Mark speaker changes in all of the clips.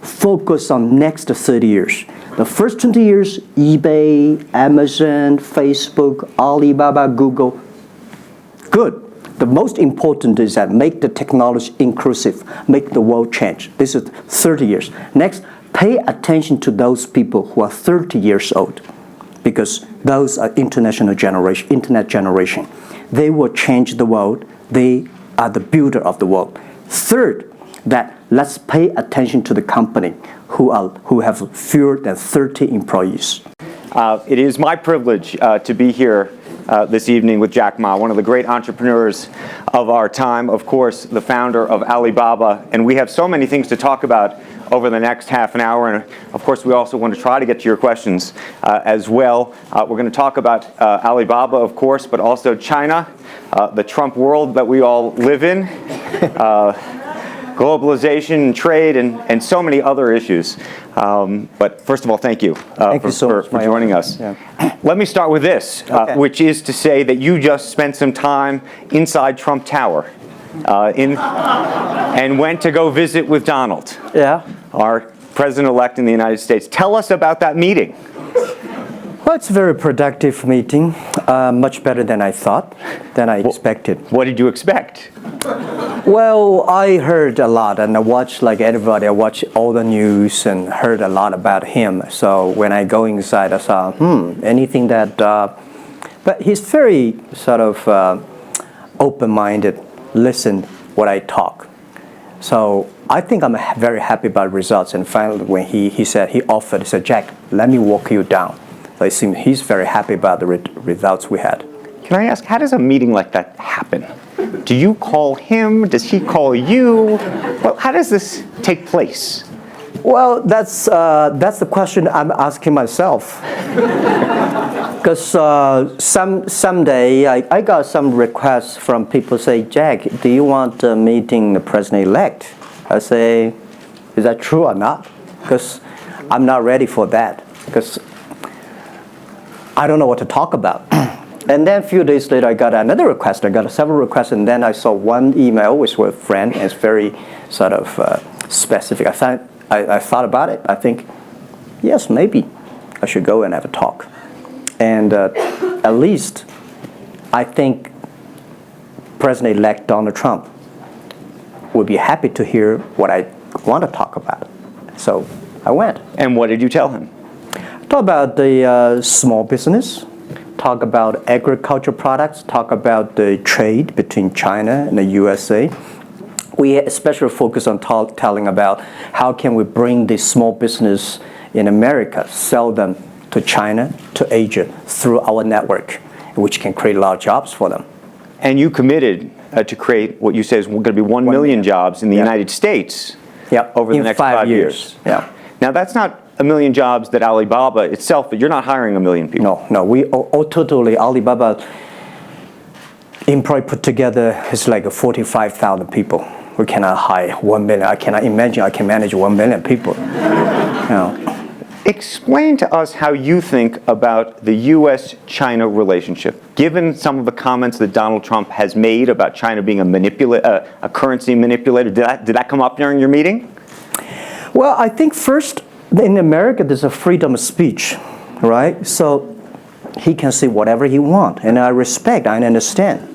Speaker 1: focus on next 30 years. The first 20 years, eBay, Amazon, Facebook, Alibaba, Google, good. The most important is that make the technology inclusive, make the world change. This is 30 years. Next, pay attention to those people who are 30 years old, because those are internet generation. They will change the world. They are the builder of the world. Third, that let's pay attention to the company who have fewer than 30 employees.
Speaker 2: It is my privilege to be here this evening with Jack Ma, one of the great entrepreneurs of our time, of course, the founder of Alibaba. And we have so many things to talk about over the next half an hour. And of course, we also want to try to get to your questions as well. We're going to talk about Alibaba, of course, but also China, the Trump world that we all live in, globalization, trade, and so many other issues. But first of all, thank you, for joining us. Yeah. Let me start with this, which is to say that you just spent some time inside Trump Tower and went to go visit with Donald, our president-elect in the United States. Tell us about that meeting.
Speaker 1: Well, it's a very productive meeting, much better than I thought, than I expected.
Speaker 2: What did you expect?
Speaker 1: Well, I heard a lot, and I watched, like everybody, I watched all the news and heard a lot about him. So when I go inside, I saw, anything that, but he's very sort of open-minded, listen what I talk. So I think I'm very happy about results. And finally, when he said, he said, Jack, let me walk you down. So it seems he's very happy about the results we had.
Speaker 2: Can I ask, how does a meeting like that happen? Do you call him? Does he call you? Well, how does this take place?
Speaker 1: Well, that's the question I'm asking myself. Because someday I got some requests from people say, Jack, do you want a meeting the president-elect? I say, is that true or not? Because I'm not ready for that. Because I don't know what to talk about. And then a few days later, I got another request. I got several requests, and then I saw one email which was a friend, and it's very sort of specific. I thought about it. I think, yes, maybe I should go and have a talk. And at least I think President-elect Donald Trump would be happy to hear what I want to talk about. So I went.
Speaker 2: And what did you tell him?
Speaker 1: Talk about the small business, talk about agriculture products, talk about the trade between China and the USA. We especially focus on telling about how can we bring the small business in America, sell them to China, to Asia, through our network, which can create a lot of jobs for them.
Speaker 2: And you committed to create what you say is going to be 1 million jobs in the United States over the next 5 years.
Speaker 1: Yeah.
Speaker 2: Now, that's not a million jobs that Alibaba itself, but you're not hiring 1 million people.
Speaker 1: No, we totally, Alibaba employee put together is like 45,000 people. We cannot hire 1 million. I cannot imagine I can manage 1 million people.
Speaker 2: Explain to us how you think about the U.S.-China relationship, given some of the comments that Donald Trump has made about China being a currency manipulator. Did that come up during your meeting?
Speaker 1: Well, I think first, in America, there's a freedom of speech, right? So he can say whatever he wants, and I respect, I understand.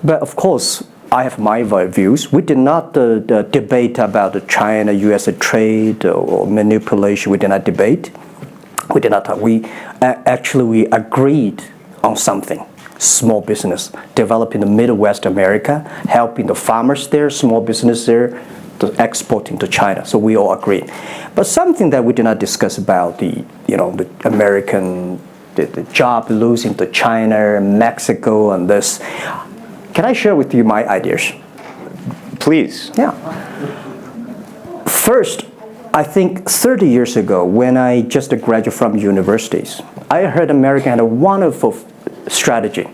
Speaker 1: But of course, I have my views. We did not debate about the China-U.S. trade or manipulation. We did not debate. We did not talk. We agreed on something. Small business, developing the Midwest America, helping the farmers there, small business there, exporting to China. So we all agreed. But something that we did not discuss about the American the job losing to China, Mexico, and this. Can I share with you my ideas?
Speaker 2: Please.
Speaker 1: Yeah. First, I think 30 years ago, when I just graduated from universities, I heard America had a wonderful strategy.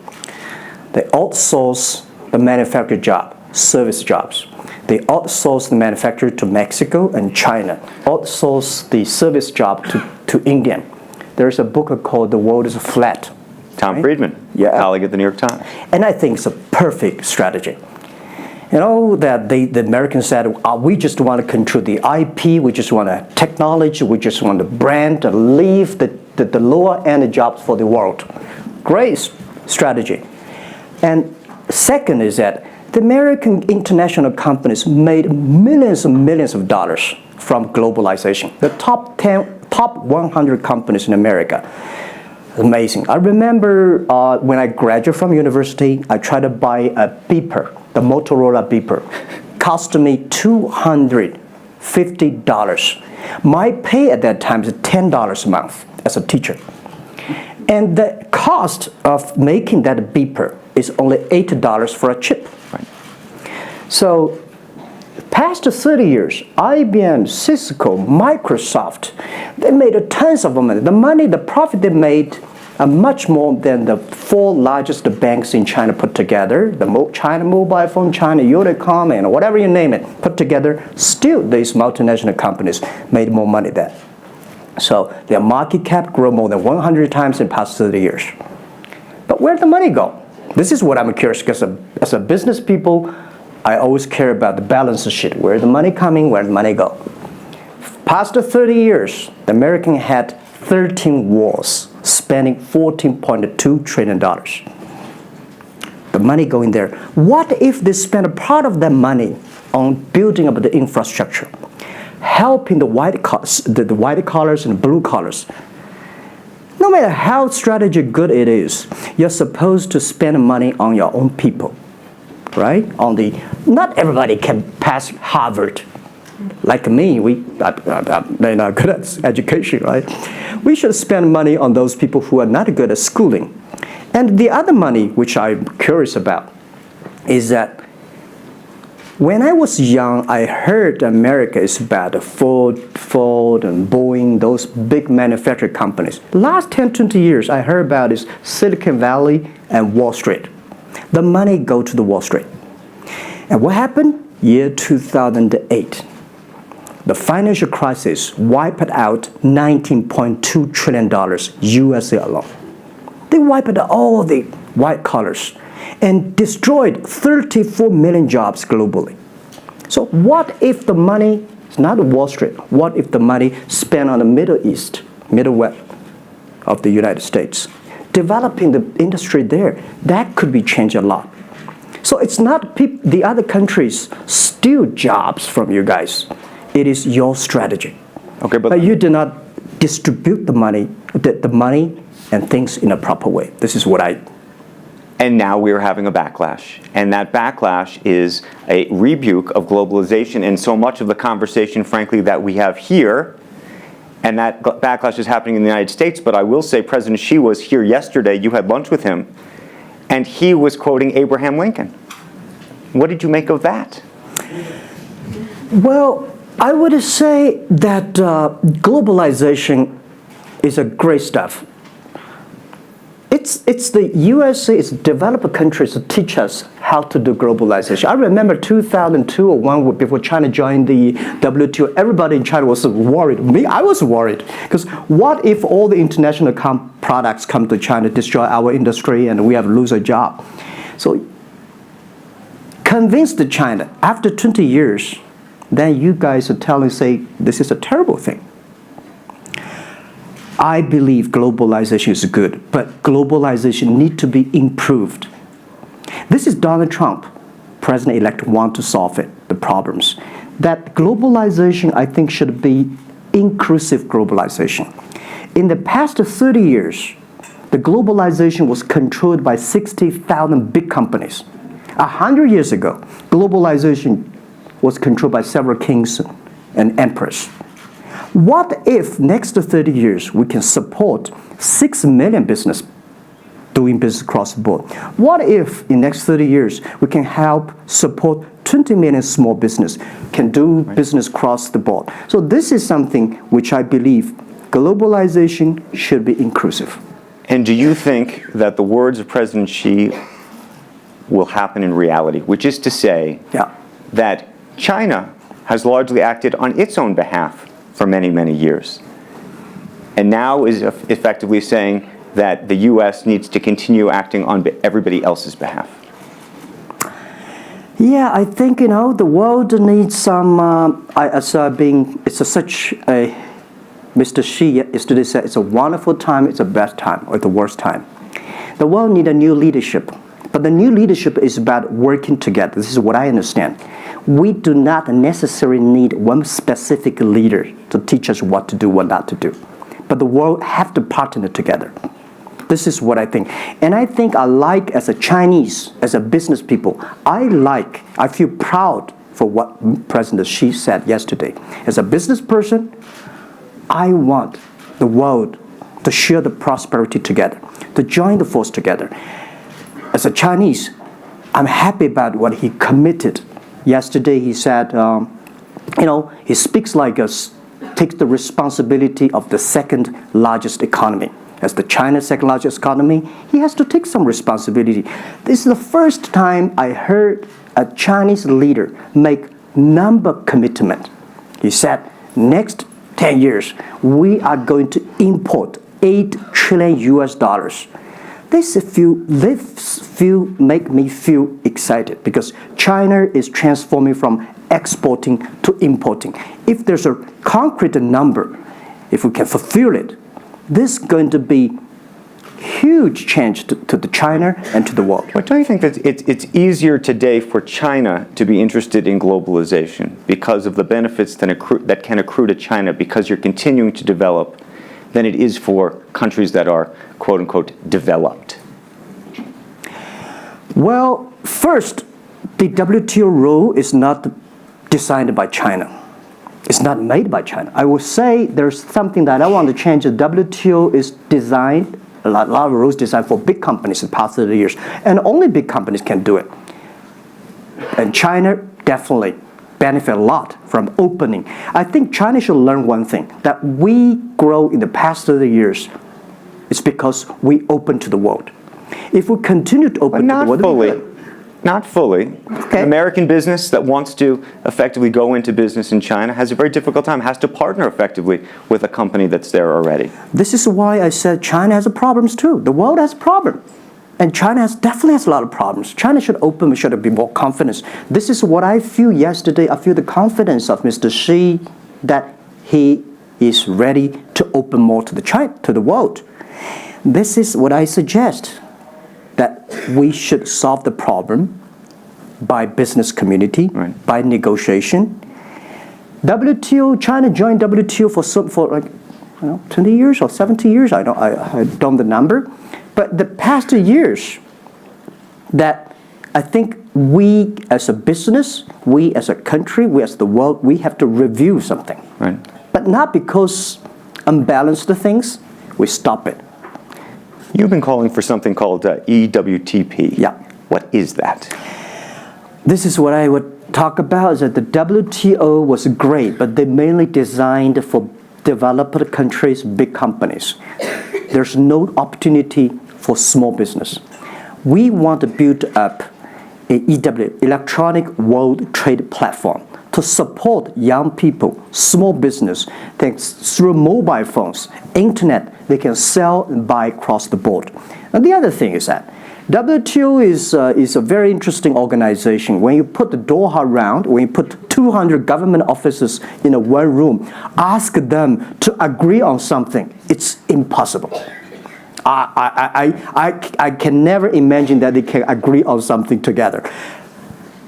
Speaker 1: They outsource the manufacturing job, service jobs. They outsource the manufacturer to Mexico and China, outsource the service job to India. There's a book called The World is Flat.
Speaker 2: Tom Friedman, colleague at the New York Times.
Speaker 1: And I think it's a perfect strategy. You know, that the Americans said, we just want to control the IP, we just want technology, we just want the brand, and leave the lower end jobs for the world. Great strategy. And second is that the American international companies made millions and millions of dollars from globalization. The top 100 companies in America. Amazing. I remember when I graduated from university, I tried to buy a beeper, the Motorola beeper. Cost me $250. My pay at that time is $10 a month as a teacher. And the cost of making that beeper is only $8 for a chip. Right. So, past 30 years, IBM, Cisco, Microsoft, they made tons of money. The profit they made are much more than the 4 largest banks in China put together. The China Mobile Phone, China Unicom, and whatever you name it, put together. Still, these multinational companies made more money than. So their market cap grew more than 100 times in the past 30 years. But where did the money go? This is what I'm curious, because as a business people, I always care about the balance sheet. Where the money coming, where the money go. Past 30 years, the American had 13 wars, spending $14.2 trillion. The money going there. What if they spend a part of that money on building up the infrastructure, helping the white collars and blue collars? No matter how strategy good it is, you're supposed to spend money on your own people, right? Not everybody can pass Harvard. Like me, they're not good at education, right? We should spend money on those people who are not good at schooling. And the other money, which I'm curious about, is that when I was young, I heard America is bad. Ford and Boeing, those big manufacturing companies. Last 10, 20 years, I heard about is Silicon Valley and Wall Street. The money go to the Wall Street. And what happened? Year 2008. The financial crisis wiped out $19.2 trillion USA alone. They wiped out all the white collars and destroyed 34 million jobs globally. So what if the money is not Wall Street? What if the money spent on the Middle East, Middle West of the United States? Developing the industry there, that could be changed a lot. So it's not the other countries steal jobs from you guys. It is your strategy. Okay, but you do not distribute the money and things in a proper way. This is what I.
Speaker 2: And now we're having a backlash. And that backlash is a rebuke of globalization. And so much of the conversation, frankly, that we have here, and that backlash is happening in the United States. But I will say President Xi was here yesterday. You had lunch with him. And he was quoting Abraham Lincoln. What did you make of that?
Speaker 1: Well, I would say that globalization is a great stuff. It's the USA, it's developed countries to teach us how to do globalization. I remember 2002 or 1 before China joined the WTO, everybody in China was worried. Me, I was worried. Because what if all the international products come to China, destroy our industry, and we have lose a job? So convince China, after 20 years, then you guys are say, this is a terrible thing. I believe globalization is good, but globalization needs to be improved. This is Donald Trump, President-elect, want to solve it, the problems. That globalization, I think, should be inclusive globalization. In the past 30 years, the globalization was controlled by 60,000 big companies. 100 years ago, globalization was controlled by several kings and emperors. What if next 30 years we can support 6 million business doing business across the board? What if in next 30 years we can help support 20 million small business can do business across the board? So this is something which I believe globalization should be inclusive.
Speaker 2: And do you think that the words of President Xi will happen in reality, which is to say that China has largely acted on its own behalf for many, many years, and now is effectively saying that the U.S. needs to continue acting on everybody else's behalf?
Speaker 1: Yeah, I think the world needs some. Such a. Mr. Xi yesterday said it's a wonderful time, it's a best time, or the worst time. The world needs a new leadership, but the new leadership is about working together. This is what I understand. We do not necessarily need one specific leader to teach us what to do, what not to do, but the world have to partner together. This is what I think. And I think as a Chinese, as a business people, I feel proud for what President Xi said yesterday. As a business person, I want the world to share the prosperity together, to join the force together. As a Chinese, I'm happy about what he committed. Yesterday he said, he speaks like us, takes the responsibility of the second largest economy. As the China's second largest economy, he has to take some responsibility. This is the first time I heard a Chinese leader make number commitment. He said, next 10 years, we are going to import $8 trillion US. This make me feel excited because China is transforming from exporting to importing. If there's a concrete number, if we can fulfill it, this is going to be huge change to the China and to the world.
Speaker 2: But don't you think that it's easier today for China to be interested in globalization because of the benefits that can accrue to China because you're continuing to develop than it is for countries that are, quote unquote, developed?
Speaker 1: Well, first, the WTO rule is not designed by China. It's not made by China. I will say there's something that I want to change. The WTO is designed, a lot of rules designed for big companies in the past 30 years, and only big companies can do it. And China definitely benefit a lot from opening. I think China should learn one thing, that we grow in the past 30 years. It's because we open to the world. If we continue to open to the world,
Speaker 2: not fully.
Speaker 1: Okay.
Speaker 2: An American business that wants to effectively go into business in China has a very difficult time, has to partner effectively with a company that's there already.
Speaker 1: This is why I said China has problems too. The world has problems. And China definitely has a lot of problems. China should open, should be more confidence. This is what I feel yesterday. I feel the confidence of Mr. Xi that he is ready to open more to the world. This is what I suggest, that we should solve the problem by business community, right, by negotiation. WTO, China joined WTO for 20 years or 70 years, I don't know the number. But the past 2 years, that I think we as a business, we as a country, we as the world, we have to review something.
Speaker 2: Right.
Speaker 1: But not because unbalanced things, we stop it.
Speaker 2: You've been calling for something called EWTP.
Speaker 1: Yeah.
Speaker 2: What is that?
Speaker 1: This is what I would talk about, is that the WTO was great, but they mainly designed for developed countries, big companies. There's no opportunity for small business. We want to build up an EW, Electronic World Trade Platform, to support young people, small business, thanks through mobile phones, internet, they can sell and buy across the board. And the other thing is that WTO is a very interesting organization. When you put the Doha round, when you put 200 government officers in one room, ask them to agree on something, it's impossible. I can never imagine that they can agree on something together.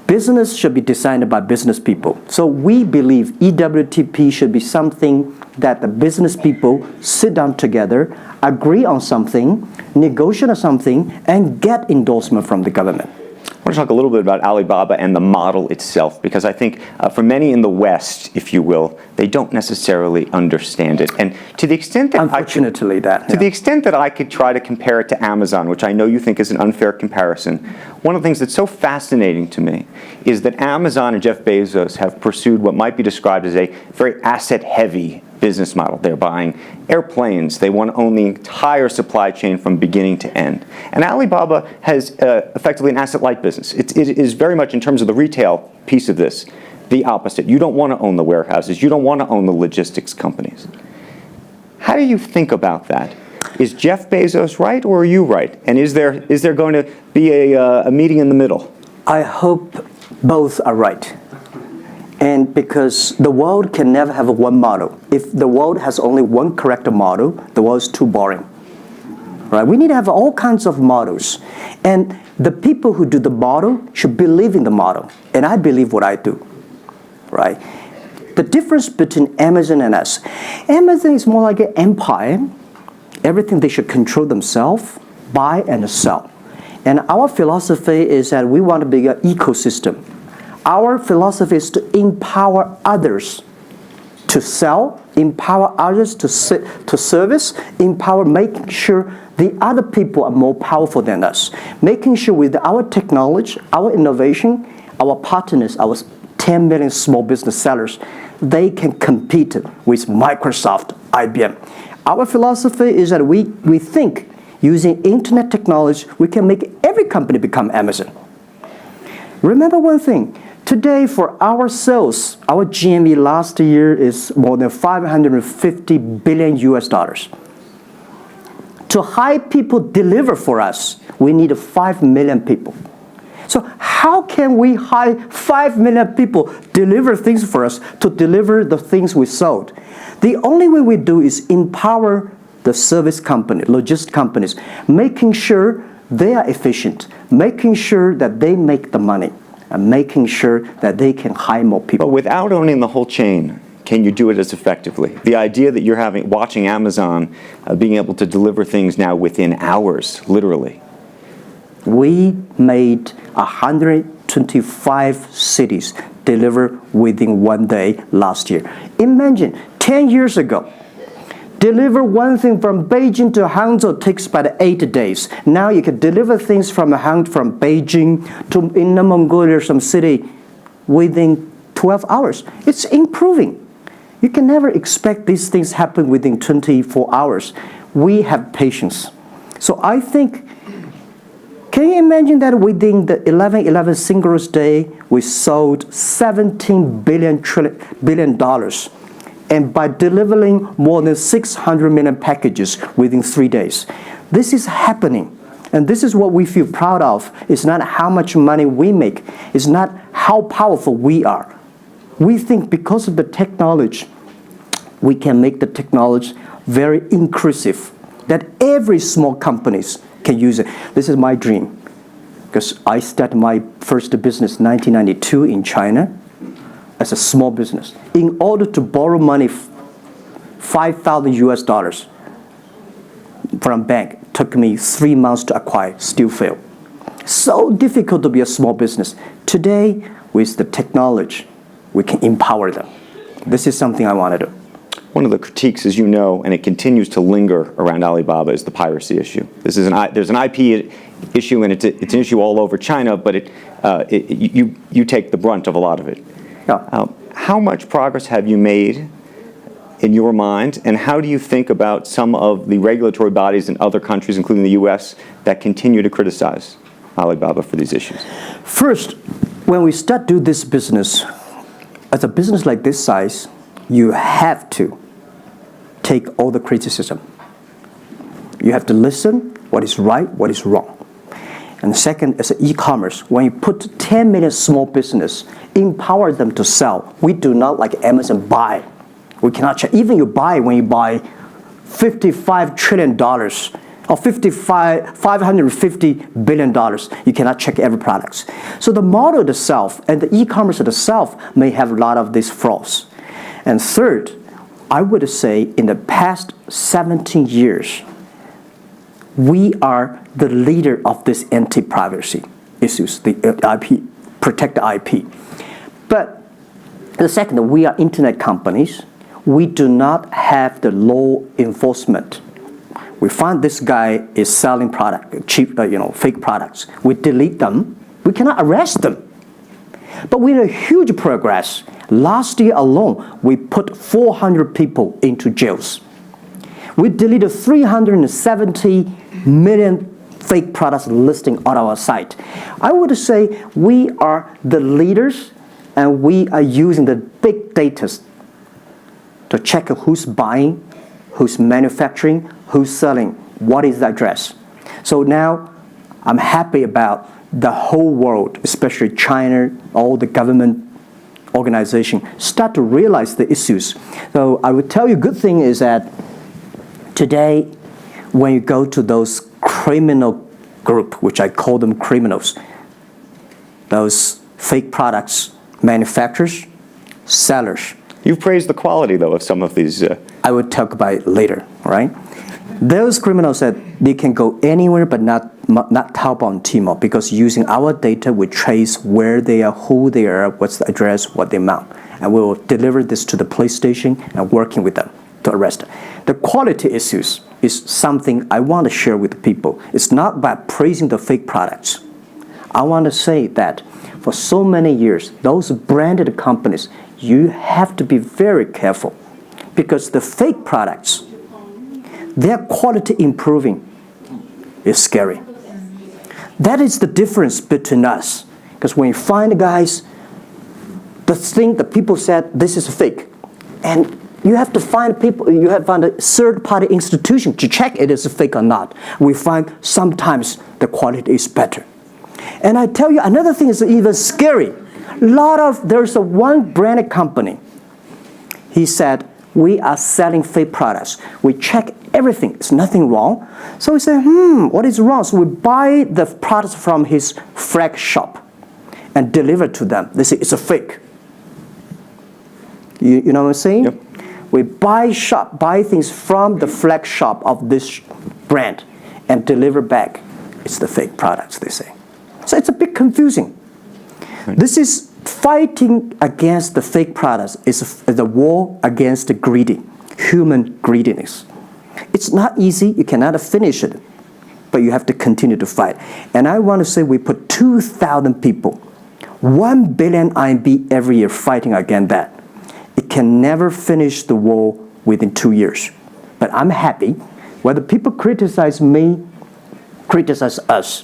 Speaker 1: Business should be designed by business people. So we believe EWTP should be something that the business people sit down together, agree on something, negotiate on something, and get endorsement from the government.
Speaker 2: I want to talk a little bit about Alibaba and the model itself, because I think for many in the West, if you will, they don't necessarily understand it. And to the extent that the extent that I could try to compare it to Amazon, which I know you think is an unfair comparison, one of the things that's so fascinating to me is that Amazon and Jeff Bezos have pursued what might be described as a very asset-heavy business model. They're buying airplanes. They want to own the entire supply chain from beginning to end. And Alibaba has effectively an asset-light business. It is very much, in terms of the retail piece of this, the opposite. You don't want to own the warehouses. You don't want to own the logistics companies. How do you think about that? Is Jeff Bezos right, or are you right? And is there going to be a meeting in the middle?
Speaker 1: I hope both are right. And because the world can never have one model. If the world has only one correct model, the world is too boring. Right? We need to have all kinds of models. And the people who do the model should believe in the model. And I believe what I do. Right? The difference between Amazon and us. Amazon is more like an empire. Everything they should control themselves, buy and sell. And our philosophy is that we want to be an ecosystem. Our philosophy is to empower others to sell, empower others to service, empower making sure the other people are more powerful than us. Making sure with our technology, our innovation, our partners, our 10 million small business sellers, they can compete with Microsoft, IBM. Our philosophy is that we think using internet technology, we can make every company become Amazon. Remember one thing. Today, for our sales, our GMV last year is more than 550 billion US dollars. To hire people deliver for us, we need 5 million people. So how can we hire 5 million people deliver things for us to deliver the things we sold? The only way we do is empower the service company, logistics companies, making sure they are efficient, making sure that they make the money, and making sure that they can hire more people.
Speaker 2: But without owning the whole chain, can you do it as effectively? The idea that you're watching Amazon being able to deliver things now within hours, literally.
Speaker 1: We made 125 cities deliver within 1 day last year. Imagine 10 years ago, deliver one thing from Beijing to Hangzhou takes about 8 days. Now you can deliver things from Beijing to Inner Mongolia, some city, within 12 hours. It's improving. You can never expect these things happen within 24 hours. We have patience. So I think, can you imagine that within the 11/11 Singles Day, we sold $17 billion. And by delivering more than 600 million packages within 3 days. This is happening. And this is what we feel proud of. It's not how much money we make. It's not how powerful we are. We think because of the technology, we can make the technology very inclusive, that every small companies can use it. This is my dream. Because I started my first business in 1992 in China. As a small business, in order to borrow money, 5,000 US dollars from a bank, took me 3 months to acquire, still failed. So difficult to be a small business. Today, with the technology, we can empower them. This is something I want to do.
Speaker 2: One of the critiques, as you know, and it continues to linger around Alibaba, is the piracy issue. There's an IP issue, and it's an issue all over China, but you take the brunt of a lot of it.
Speaker 1: Yeah.
Speaker 2: How much progress have you made in your mind, and how do you think about some of the regulatory bodies in other countries, including the US, that continue to criticize Alibaba for these issues?
Speaker 1: First, when we start do this business, as a business like this size, you have to take all the criticism. You have to listen what is right, what is wrong. And second, as an e-commerce, when you put 10 million small business, empower them to sell. We do not like Amazon buy. We cannot check. Even when you buy $55 trillion or $550 billion, you cannot check every product. So the model itself and the e-commerce itself may have a lot of these flaws. And third, I would say in the past 17 years, we are the leader of this anti-privacy issues, the IP, protect the IP. But the second, we are internet companies. We do not have the law enforcement. We find this guy is selling cheap, fake products. We delete them. We cannot arrest them. But we had a huge progress. Last year alone, we put 400 people into jails. We deleted 370 million fake products listing on our site. I would say we are the leaders, and we are using the big data to check who's buying, who's manufacturing, who's selling, what is the address. So now I'm happy about the whole world, especially China, all the government organization, start to realize the issues. So I would tell you, good thing is that today, when you go to those criminal group, which I call them criminals, those fake products manufacturers, sellers.
Speaker 2: You've praised the quality, though, of some of these.
Speaker 1: I will talk about it later, right? Those criminals said they can go anywhere but not Taobao and Tmall, because using our data, we trace where they are, who they are, what's the address, what the amount. And we will deliver this to the police station and working with them to arrest them. The quality issues is something I want to share with people. It's not about praising the fake products. I want to say that for so many years, those branded companies, you have to be very careful, because the fake products, their quality improving is scary. That is the difference between us. Because when you find guys, the people said this is fake, and you have to find people, you have to find a third-party institution to check it is fake or not. We find sometimes the quality is better. And I tell you, another thing is even scary. There's one branded company. He said, we are selling fake products. We check everything. There's nothing wrong. So we say, what is wrong? So we buy the products from his flag shop and deliver to them. They say, it's a fake. You know what I'm saying?
Speaker 2: Yep.
Speaker 1: We buy things from the flag shop of this brand and deliver back. It's the fake products, they say. So it's a bit confusing. Right. This is fighting against the fake products. It's the war against the human greediness. It's not easy. You cannot finish it, but you have to continue to fight. And I want to say we put 2,000 people, 1 billion RMB every year fighting against that. It can never finish the war within 2 years. But I'm happy. Whether people criticize me, criticize us,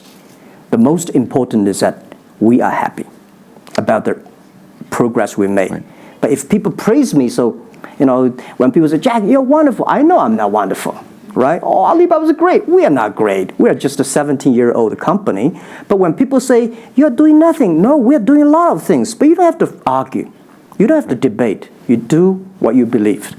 Speaker 1: the most important is that we are happy about the progress we made. Right. But if people praise me, so, when people say, Jack, you're wonderful, I know I'm not wonderful, right? Oh, Alibaba's great. We are not great. We are just a 17-year-old company. But when people say, you're doing nothing, no, we are doing a lot of things. But you don't have to argue. You don't have to debate. You do what you believe.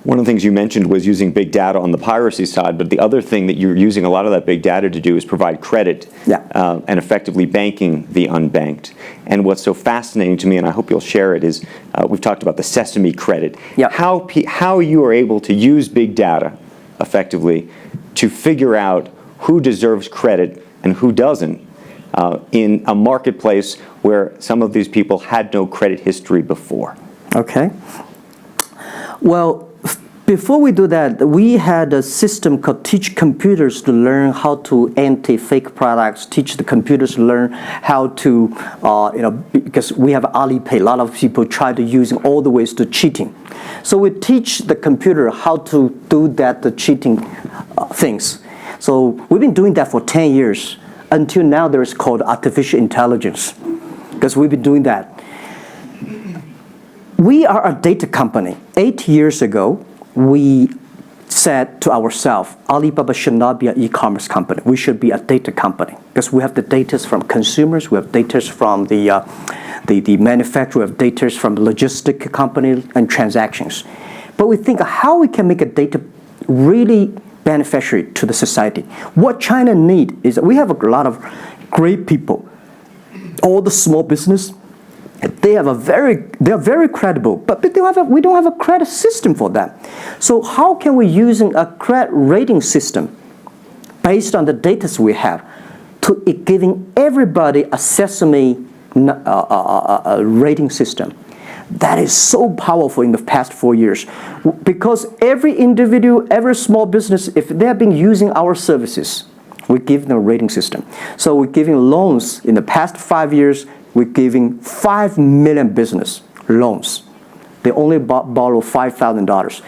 Speaker 2: One of the things you mentioned was using big data on the piracy side, but the other thing that you're using a lot of that big data to do is provide credit and effectively banking the unbanked. And what's so fascinating to me, and I hope you'll share it, is we've talked about the sesame credit. Yep. How you are able to use big data effectively to figure out who deserves credit and who doesn't in a marketplace where some of these people had no credit history before.
Speaker 1: Okay. Well, before we do that, we had a system called Teach Computers to learn how to anti-fake products, teach the computers to learn how to, because we have Alipay, a lot of people try to use all the ways to cheating. So we teach the computer how to do that, the cheating things. So we've been doing that for 10 years. Until now, there is called artificial intelligence, because we've been doing that. We are a data company. 8 years ago, we said to ourselves, Alibaba should not be an e-commerce company. We should be a data company, because we have the data from consumers, we have data from the manufacturer, we have data from logistic companies and transactions. But we think how we can make a data really beneficiary to the society. What China needs is that we have a lot of great people. All the small business, they are very credible, but we don't have a credit system for them. So how can we using a credit rating system based on the data we have to giving everybody a sesame rating system? That is so powerful in the past 4 years, because every individual, every small business, if they have been using our services, we give them a rating system. So we're giving loans in the past 5 years. We're giving 5 million business loans. They only borrow $5,000.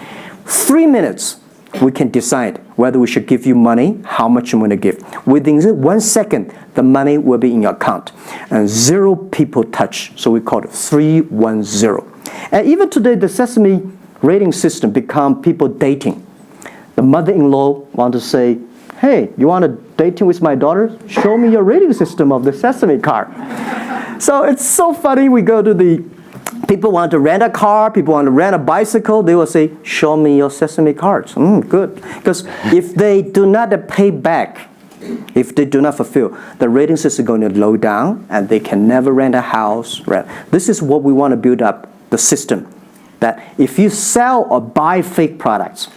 Speaker 1: 3 minutes, we can decide whether we should give you money, how much you want to give. Within 1 second, the money will be in your account. And 0 people touch, so we call it 310. And even today, the Sesame rating system become people dating. The mother-in-law want to say, Hey, you want to dating with my daughter? Show me your rating system of the Sesame card. So it's so funny. We go to the people want to rent a car, people want to rent a bicycle. They will say, show me your Sesame cards. Good. Because if they do not pay back, if they do not fulfill, the rating system is going to low down and they can never rent a house. This is what we want to build up, the system. That if you sell or buy fake products,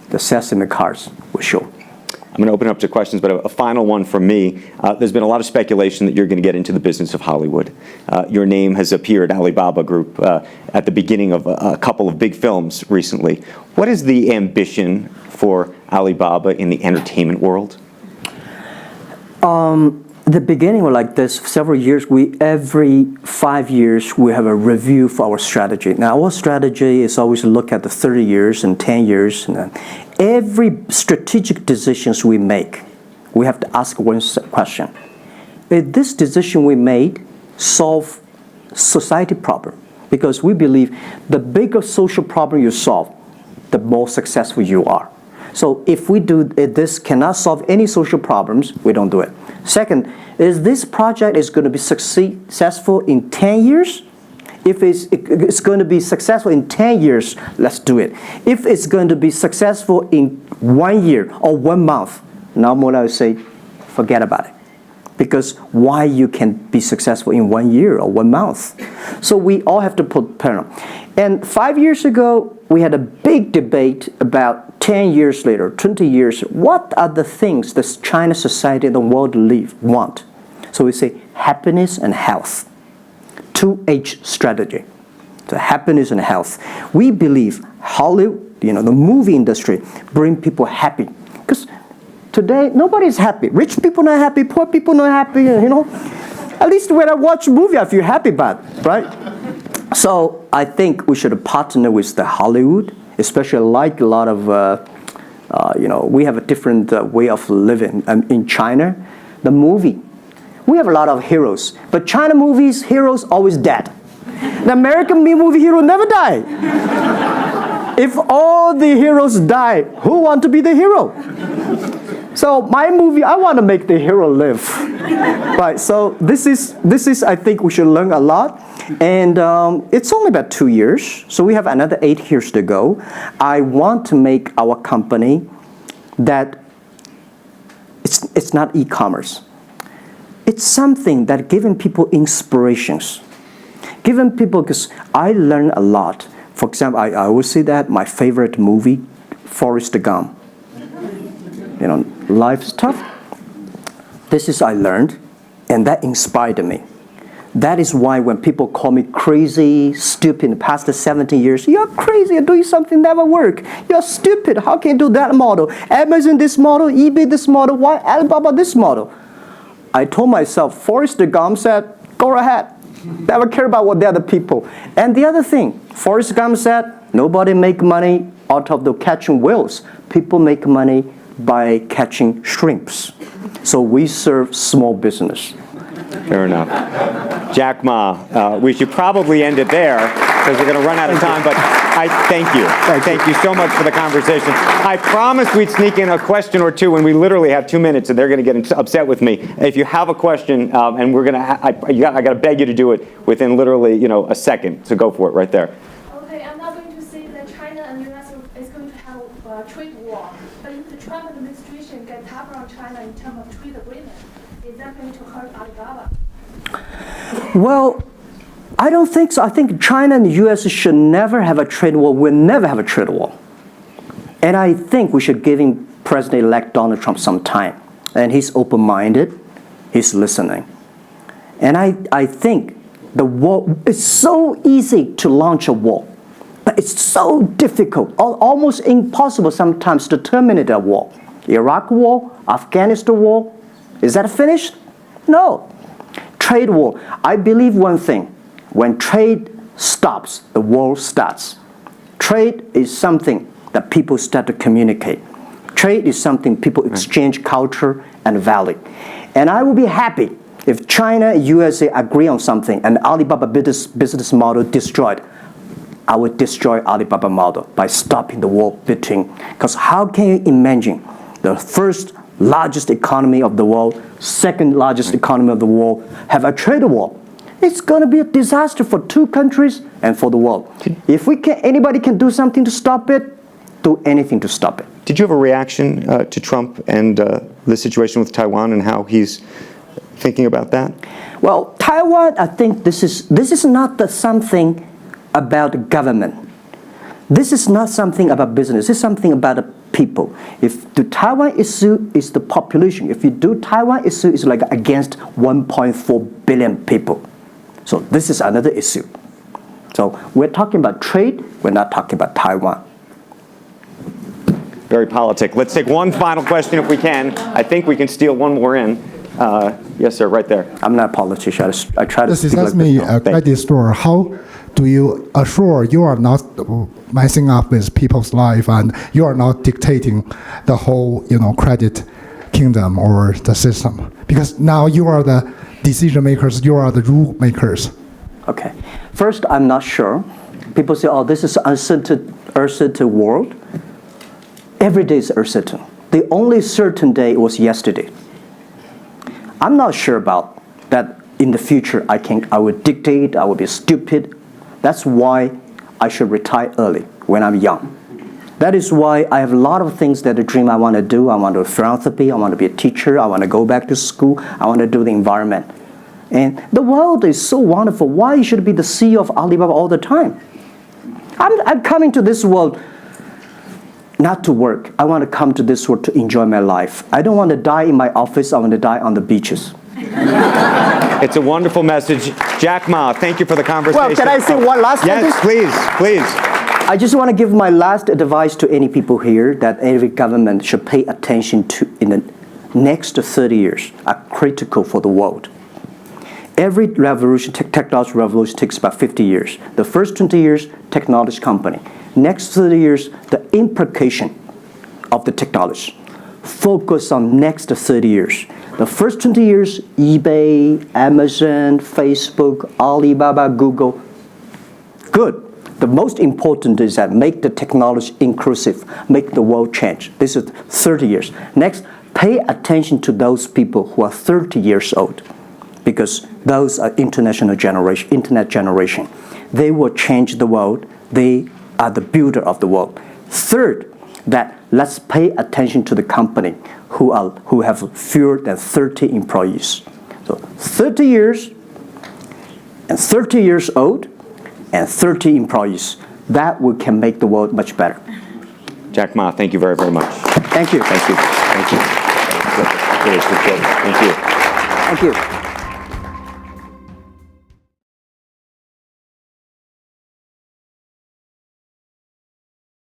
Speaker 1: the Sesame cards will show.
Speaker 2: I'm going to open up to questions, but a final one from me. There's been a lot of speculation that you're going to get into the business of Hollywood. Your name has appeared, Alibaba Group, at the beginning of a couple of big films recently. What is the ambition for Alibaba in the entertainment world?
Speaker 1: The beginning was like this. Several years, every 5 years, we have a review for our strategy. Now, our strategy is always to look at the 30 years and 10 years. And every strategic decisions we make, we have to ask one question. Did this decision we made solve society problem? Because we believe the bigger social problem you solve, the more successful you are. So if this cannot solve any social problems, we don't do it. Second, is this project is going to be successful in 10 years? If it's going to be successful in 10 years, let's do it. If it's going to be successful in 1 year or 1 month, now I would say, forget about it. Because why you can be successful in 1 year or 1 month? So we all have to put parallel. And 5 years ago, we had a big debate about 10 years later, 20 years, what are the things that China society and the world want? So we say happiness and health. 2H strategy. So happiness and health. We believe Hollywood, the movie industry, bring people happy. Because today, nobody's happy. Rich people not happy, poor people not happy, At least when I watch a movie, I feel happy about it, right? So I think we should partner with the Hollywood, especially like a lot of, we have a different way of living. In China, the movie, we have a lot of heroes. But China movies, heroes always dead. The American movie hero never die. If all the heroes die, who want to be the hero? So my movie, I want to make the hero live. Right, so this is, I think we should learn a lot. And it's only about 2 years, so we have another 8 years to go. I want to make our company that it's not e-commerce. It's something that giving people inspirations. Giving people, because I learn a lot. For example, I always say that my favorite movie, Forrest Gump. Life's tough. This is I learned, and that inspired me. That is why when people call me crazy, stupid in the past 17 years, you're crazy, you're doing something never work. You're stupid, how can you do that model? Amazon this model, eBay this model, why Alibaba this model? I told myself, Forrest Gump said, go ahead. Never care about what the other people. And the other thing, Forrest Gump said, nobody make money out of the catching whales. People make money by catching shrimps. So we serve small business.
Speaker 2: Fair enough. Jack Ma, we should probably end it there because we're going to run out of time, but I thank you. Thank you so much for the conversation. I promised we'd sneak in a question or two, and we literally have 2 minutes, and they're going to get upset with me. If you have a question, and we're going to, I got to beg you to do it within literally, a second. So go for it right there.
Speaker 3: Okay, I'm not going to say that China and the US is going to have a trade war, but if the Trump administration gets tougher on China in terms of trade agreement, is that going to hurt Alibaba?
Speaker 1: Well, I don't think so. I think China and the US should never have a trade war. We'll never have a trade war. And I think we should give President-elect Donald Trump some time. And he's open-minded. He's listening. And I think the war, it's so easy to launch a war. But it's so difficult, almost impossible sometimes to terminate a war. Iraq war, Afghanistan war, is that finished? No. Trade war. I believe one thing. When trade stops, the war starts. Trade is something that people start to communicate. Trade is something people exchange culture and value. And I will be happy if China and USA agree on something and Alibaba business model destroyed. I would destroy Alibaba model by stopping the war between. Because how can you imagine the first largest economy of the world, second largest economy of the world, have a trade war. It's going to be a disaster for two countries and for the world. If anybody can do something to stop it, do anything to stop it.
Speaker 2: Did you have a reaction to Trump and the situation with Taiwan and how he's thinking about that?
Speaker 1: Well, Taiwan, I think this is not something about the government. This is not something about business. This is something about the people. If the Taiwan issue is the population, if you do Taiwan issue, it's like against 1.4 billion people. So this is another issue. So we're talking about trade, we're not talking about Taiwan.
Speaker 2: Very politic. Let's take one final question if we can. I think we can steal one more in. Yes, sir, right there.
Speaker 1: I'm not a politician. I try to
Speaker 4: This
Speaker 1: speak
Speaker 4: is
Speaker 1: like
Speaker 4: me,
Speaker 1: this.
Speaker 4: a credit store. How do you assure you are not messing up with people's life and you are not dictating the whole, credit kingdom or the system? Because now you are the decision makers, you are the rule makers.
Speaker 1: Okay. First, I'm not sure. People say, oh, this is uncertain world. Every day is uncertain. The only certain day was yesterday. I'm not sure about that in the future I will dictate, I will be stupid. That's why I should retire early when I'm young. That is why I have a lot of things that I dream I want to do. I want to do philanthropy, I want to be a teacher, I want to go back to school, I want to do the environment. And the world is so wonderful. Why should I be the CEO of Alibaba all the time? I'm coming to this world not to work. I want to come to this world to enjoy my life. I don't want to die in my office. I want to die on the beaches.
Speaker 2: It's a wonderful message. Jack Ma, thank you for the conversation.
Speaker 1: Well, can I say one last thing?
Speaker 2: Yes, please, please.
Speaker 1: I just want to give my last advice to any people here that every government should pay attention to in the next 30 years are critical for the world. Every revolution, technology revolution takes about 50 years. The first 20 years, technology company. Next 30 years, the implication of the technology. Focus on next 30 years. The first 20 years, eBay, Amazon, Facebook, Alibaba, Google. Good. The most important is that make the technology inclusive, make the world change. This is 30 years. Next, pay attention to those people who are 30 years old, because those are internet generation. They will change the world. They are the builder of the world. Third, that let's pay attention to the company who have fewer than 30 employees. So 30 years and 30 years old and 30 employees. That can make the world much better.
Speaker 2: Jack Ma, thank you very, very much.
Speaker 1: Thank you.
Speaker 2: Thank you. Thank you. Really appreciate it. Thank you.
Speaker 1: Thank you.